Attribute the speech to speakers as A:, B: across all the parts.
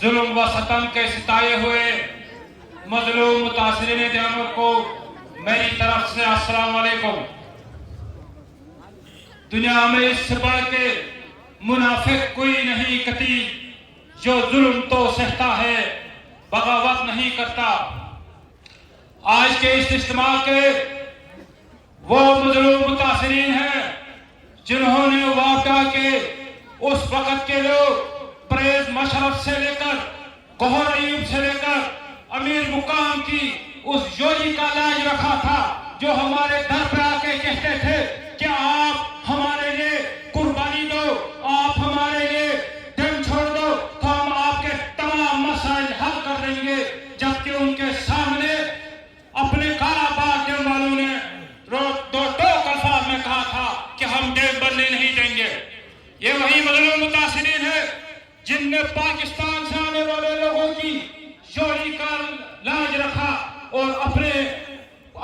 A: जुल्म व सितम के सिताए हुए मजलूम मुतासिरीन जहां को मेरी तरफ से अस्सलाम वालेकुम। दुनिया में इससे बढ़ के मुनाफिक कोई नहीं कती, जो जुल्म तो सहता है बगावत नहीं करता। आज के इस इज्तिमा के वो मजलूम मुतासिरीन हैं जिन्होंने वाक़ा के उस वक़्त के लोग परेज मशरफ से लेकर गौहर अयूब से लेकर अमीर मुकाम की उस जोड़ी का लाज रखा था, जो हमारे दर पे आके कहते थे कि आप हमारे लिए कुर्बानी दो, आप हमारे लिए दम छोड़ दो तो हम आपके तमाम मसाइल हल कर देंगे। जबकि उनके सामने अपने काला बाग देने वालों ने दो अल्फाज में कहा था कि हम जेब बनने नहीं देंगे। ये वही मजलूम मुतासिरीन है जिनने पाकिस्तान से आने वाले लोगों की जोड़ी का लाज रखा और अपने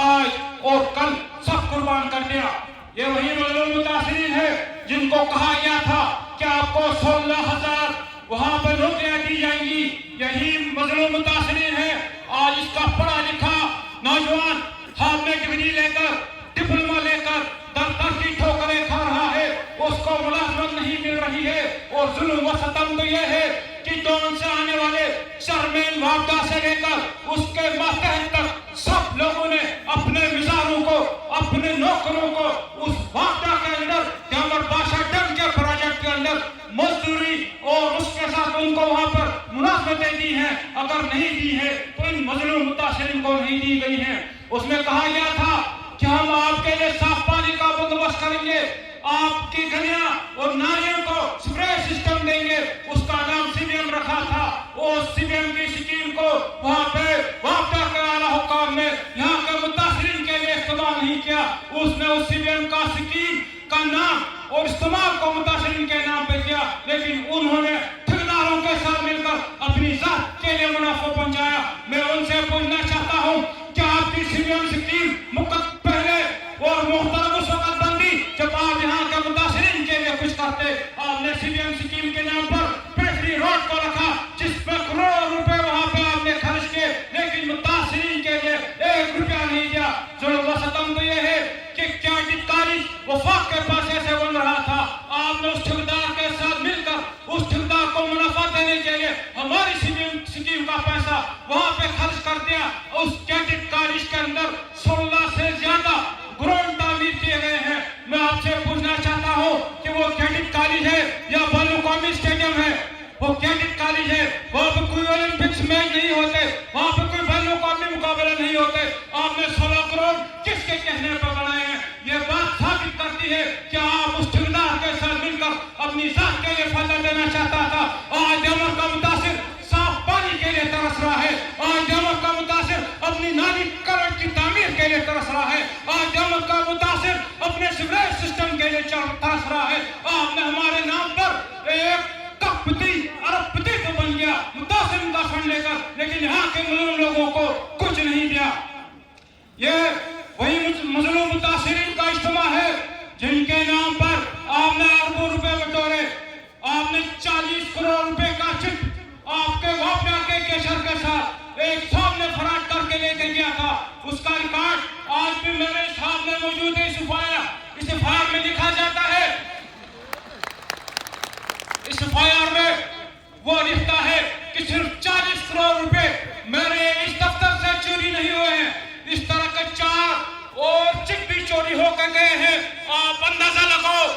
A: आज और कल सब कुर्बान कर दिया। ये वही मजलूम मुतासिरीन है जिनको कहा गया था कि आपको 16,000 वहां पर रुपया दी जाएंगी। यही मजलूम मुतासिरीन है आज इसका पढ़ा लिखा नौजवान हाथ में डिग्री लेकर डिप्लोमा लेकर दर दर की ठोकरें खा रहा है, उसको मुलाजमत नहीं मिल रही है। और जुल्म व सितम तो यह है कि डॉन से आने वाले शर्मेन वापदा से लेकर उसके मातहत तक सब लोगों ने अपने मिजारों को, अपने नौकरों को उस वापदा के अंदर जमर बादशाह डन के प्रोजेक्ट के अंदर मजदूरी और उसके साथ उनको वहां पर मुनाफतें दी हैं। अगर नहीं दी है तो इन मजलूम मुतासिरीन को नहीं दी गई हैं। उसमें कहा गया था कि हम आपके लिए साफ पानी का बंदोबस्त करेंगे, आपकी गलियां और नालियों को स्प्रे सिस्टम देंगे। उसका नाम सीबीएम रखा था। और सीबीएम की स्कीम को वहां पे वापदा के आला हुकाम ने यहाँ के मुतासिरीन के लिए इस्तेमाल नहीं किया। उसने उस सीबीएम का स्कीम का नाम और इस्तेमाल को मुतासिरीन के नाम पे किया, लेकिन उन्होंने ठेकेदारों के साथ मिलकर अपनी जात के लिए मुनाफा पहुंचाया। मैं उनसे पूछना चाहता हूँ कि आपकी सीबीएम स्कीम मुकद पहले और मुख्तरम उस वक्त बंदी जब आप यहाँ के मुतासिरीन के लिए कुछ करते। आपने सीबीएम स्कीम के नाम पर पेशरी रोड को रखा जिसमें करोड़ों रुपए वहां पे आपने खर्च किए, लेकिन मुतासिरीन के लिए 1 रुपया नहीं दिया। जुल्म व सितम तो ये है कि क्या कॉलेज वफाक के पैसे से बन रहा था, आपने उस ठेकेदार के साथ मिलकर उस ठेकेदार को मुनाफा देने के लिए हमारी सीबीएम स्कीम का पैसा वहां पे खर्च कर दिया। उस कैडेट कॉलेज के अंदर 16 से ज्यादा ग्राउंड तामीर किए गए हैं। मैं आपसे पूछना चाहता हूं कि वो कैडेट कॉलेज है या बालू कौमी स्टेडियम है? वो कैडेट कॉलेज है, वहां पे कोई ओलंपिक्स मैच नहीं होते, वहां पे कोई बालू कौमी मुकाबले नहीं होते। आपने 16 करोड़ किसके कहने पर बनाए हैं? ये बात साबित करती है कि आप उस ठेकेदार के साथ मिलकर अपनी जात के लिए फायदा देना चाहता था। आज जमर का मुतासिर साफ पानी के लिए तरस रहा है। आज जमर का मुतासिर अपनी नाली करंट की तामीर के लिए तरस रहा है। आज जमर का मुतासिर अपने सीवरेज सिस्टम के लिए तरस रहा है। आपने हमारे नाम पर एक करोड़पति अरबपति तो बन गया मुतासिर का फंड लेकर, लेकिन यहाँ के मजलूम लोगों को कुछ नहीं दिया। ये वही मजलूम मुतासिरीन का इज्तिमा है जिनके नाम पर आपने अरबों रुपए बटोरे। आपने 40 करोड़ रुपए का चिट आपके वापदा के केसर के साथ एक सामने फराड करके लेके गया था। उसका रिकॉर्ड आज भी मेरे सामने मौजूद है। इस एफआईआर में लिखा जाता है, इस एफआईआर में वो लिखता है कि सिर्फ 40 करोड़ रुपए मेरे इस दफ्तर से चोरी नहीं हुए हैं, इस तरह के 4 और चिट भी चोरी होकर गए हैं। आप अंदाजा लगाओ